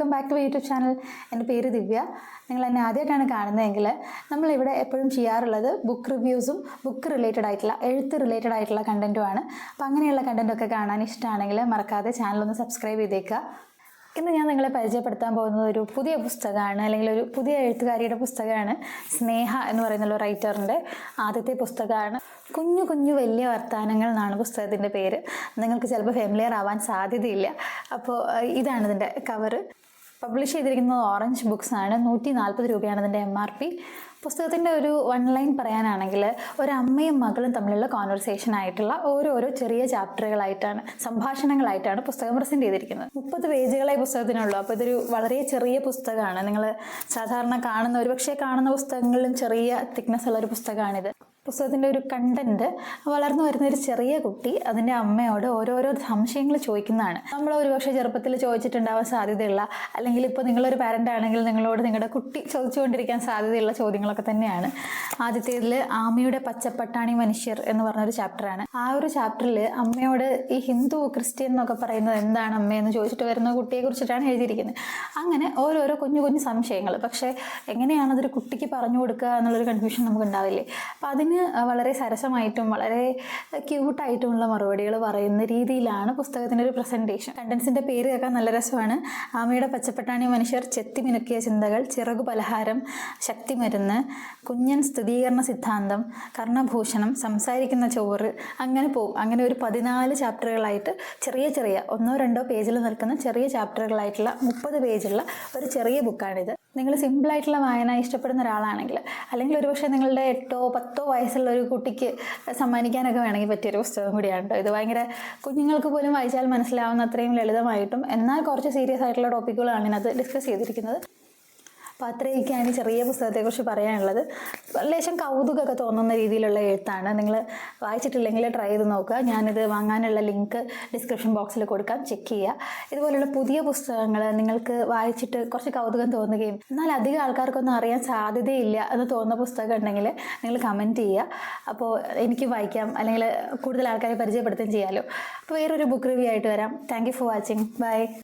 Welcome back to YouTube channel. എൻ്റെ പേര് ദിവ്യ. നിങ്ങൾ എന്നെ ആദ്യമായിട്ടാണ് കാണുന്നതെങ്കിൽ നമ്മളിവിടെ എപ്പോഴും ചെയ്യാറുള്ളത് ബുക്ക് റിവ്യൂസും ബുക്ക് റിലേറ്റഡ് ആയിട്ടുള്ള എഴുത്ത് റിലേറ്റഡ് ആയിട്ടുള്ള കണ്ടൻറ്റുമാണ്. അപ്പോൾ അങ്ങനെയുള്ള കണ്ടൻറ്റൊക്കെ കാണാൻ ഇഷ്ടമാണെങ്കിൽ മറക്കാതെ ചാനലൊന്ന് സബ്സ്ക്രൈബ് ചെയ്തേക്കുക. ഇന്ന് ഞാൻ നിങ്ങളെ പരിചയപ്പെടുത്താൻ പോകുന്നത് ഒരു പുതിയ പുസ്തകമാണ്, അല്ലെങ്കിൽ ഒരു പുതിയ എഴുത്തുകാരിയുടെ പുസ്തകമാണ്. സ്നേഹ എന്ന് പറയുന്ന റൈറ്ററിൻ്റെ ആദ്യത്തെ പുസ്തകമാണ്. കുഞ്ഞു കുഞ്ഞു വലിയ വർത്താനങ്ങൾ എന്നാണ് പുസ്തകത്തിൻ്റെ പേര്. നിങ്ങൾക്ക് ചിലപ്പോൾ ഫെമിലിയർ ആവാൻ സാധ്യതയില്ല. അപ്പോൾ ഇതാണ് ഇതിൻ്റെ കവറ്. പബ്ലിഷ് ചെയ്തിരിക്കുന്നത് ഓറഞ്ച് ബുക്സ് ആണ്. 140 രൂപയാണ് ഇതിൻ്റെ MRP. പുസ്തകത്തിൻ്റെ ഒരു വൺ ലൈൻ പറയാനാണെങ്കിൽ, ഒരമ്മയും മകളും തമ്മിലുള്ള കോൺവെർസേഷൻ ആയിട്ടുള്ള ഓരോരോ ചെറിയ ചാപ്റ്ററുകളായിട്ടാണ്, സംഭാഷണങ്ങളായിട്ടാണ് പുസ്തകം പ്രസൻറ്റ് ചെയ്തിരിക്കുന്നത്. 30 പേജുകളെ പുസ്തകത്തിനുള്ളൂ. അപ്പോൾ ഇതൊരു വളരെ ചെറിയ പുസ്തകമാണ്. നിങ്ങൾ സാധാരണ കാണുന്ന, ഒരുപക്ഷെ കാണുന്ന പുസ്തകങ്ങളിലും ചെറിയ തിക്നെസ് ഉള്ളൊരു പുസ്തകമാണിത്. പുസ്തകത്തിൻ്റെ ഒരു കണ്ടന്റ്, വളർന്നു വരുന്ന ഒരു ചെറിയ കുട്ടി അതിൻ്റെ അമ്മയോട് ഓരോരോ സംശയങ്ങൾ ചോദിക്കുന്നതാണ്. നമ്മൾ ഒരുപക്ഷെ ചെറുപ്പത്തിൽ ചോദിച്ചിട്ടുണ്ടാവാൻ സാധ്യതയുള്ള, അല്ലെങ്കിൽ ഇപ്പോൾ നിങ്ങളൊരു പാരൻ്റ് ആണെങ്കിൽ നിങ്ങളോട് നിങ്ങളുടെ കുട്ടി ചോദിച്ചുകൊണ്ടിരിക്കാൻ സാധ്യതയുള്ള ചോദ്യങ്ങളൊക്കെ തന്നെയാണ്. ആദ്യത്തേതിൽ ആമയുടെ പച്ചപ്പട്ടാണി മനുഷ്യർ എന്ന് പറഞ്ഞൊരു ചാപ്റ്ററാണ്. ആ ഒരു ചാപ്റ്ററിൽ അമ്മയോട് ഈ ഹിന്ദു ക്രിസ്ത്യൻ എന്നൊക്കെ പറയുന്നത് എന്താണ് അമ്മയെന്ന് ചോദിച്ചിട്ട് വരുന്ന കുട്ടിയെ കുറിച്ചിട്ടാണ് എഴുതിയിരിക്കുന്നത്. അങ്ങനെ ഓരോരോ കുഞ്ഞു കുഞ്ഞു സംശയങ്ങൾ. പക്ഷേ എങ്ങനെയാണ് അതൊരു കുട്ടിക്ക് പറഞ്ഞു കൊടുക്കുക എന്നുള്ളൊരു കൺഫ്യൂഷൻ നമുക്ക് ഉണ്ടാവില്ലേ? അപ്പം അതിന് വളരെ സരസമായിട്ടും വളരെ ക്യൂട്ടായിട്ടുമുള്ള മറുപടികൾ പറയുന്ന രീതിയിലാണ് പുസ്തകത്തിൻ്റെ ഒരു പ്രസൻറ്റേഷൻ. കണ്ടൻസിൻ്റെ പേര് കേൾക്കാൻ നല്ല രസമാണ്. ആമയുടെ പച്ചപ്പട്ടാണി മനുഷ്യർ, ചെത്തി മിനുക്കിയ ചിന്തകൾ, ചിറകു പലഹാരം, ശക്തിമരുന്ന്, കുഞ്ഞൻ സ്ഥിരീകരണ സിദ്ധാന്തം, കർണഭൂഷണം, സംസാരിക്കുന്ന ചോറ്, അങ്ങനെ പോകും. അങ്ങനെ ഒരു 14 ചാപ്റ്ററുകളായിട്ട് ചെറിയ ചെറിയ 1-2 പേജിൽ നിൽക്കുന്ന ചെറിയ ചാപ്റ്ററുകളായിട്ടുള്ള 30 പേജുള്ള ഒരു ചെറിയ ബുക്കാണിത്. നിങ്ങൾ സിമ്പിളായിട്ടുള്ള വായന ഇഷ്ടപ്പെടുന്ന ഒരാളാണെങ്കിൽ, അല്ലെങ്കിൽ ഒരുപക്ഷെ നിങ്ങളുടെ 8-10 വയസ്സുള്ള ഒരു കുട്ടിക്ക് സമ്മാനിക്കാനൊക്കെ വേണമെങ്കിൽ പറ്റിയൊരു പുസ്തകം കൂടിയാണ് കേട്ടോ ഇത്. ഭയങ്കര കുഞ്ഞുങ്ങൾക്ക് പോലും വായിച്ചാൽ മനസ്സിലാവുന്ന അത്രയും ലളിതമായിട്ടും എന്നാൽ കുറച്ച് സീരിയസ് ആയിട്ടുള്ള ടോപ്പിക്കുകളാണ് ഇതിനകത്ത് ഡിസ്കസ് ചെയ്തിരിക്കുന്നത്. അപ്പോൾ അത്രയൊക്കെയാണ് ഈ ചെറിയ പുസ്തകത്തെക്കുറിച്ച് പറയാനുള്ളത്. ലേശം കൗതുകമൊക്കെ തോന്നുന്ന രീതിയിലുള്ള എഴുത്താണ്. നിങ്ങൾ വായിച്ചിട്ടില്ലെങ്കിൽ ട്രൈ ചെയ്ത് നോക്കുക. ഞാനിത് വാങ്ങാനുള്ള ലിങ്ക് ഡിസ്ക്രിപ്ഷൻ ബോക്സിൽ കൊടുക്കാം, ചെക്ക് ചെയ്യുക. ഇതുപോലുള്ള പുതിയ പുസ്തകങ്ങൾ നിങ്ങൾക്ക് വായിച്ചിട്ട് കുറച്ച് കൗതുകം തോന്നുകയും എന്നാൽ അധികം ആൾക്കാർക്കൊന്നും അറിയാൻ സാധ്യതയില്ല എന്ന് തോന്നുന്ന പുസ്തകം ഉണ്ടെങ്കിൽ നിങ്ങൾ കമൻറ്റ് ചെയ്യുക. അപ്പോൾ എനിക്ക് വായിക്കാം, അല്ലെങ്കിൽ കൂടുതൽ ആൾക്കാരെ പരിചയപ്പെടുത്തുകയും ചെയ്യാമല്ലോ. അപ്പോൾ വേറൊരു ബുക്ക് റിവ്യൂ ആയിട്ട് വരാം. Thank you for watching. By.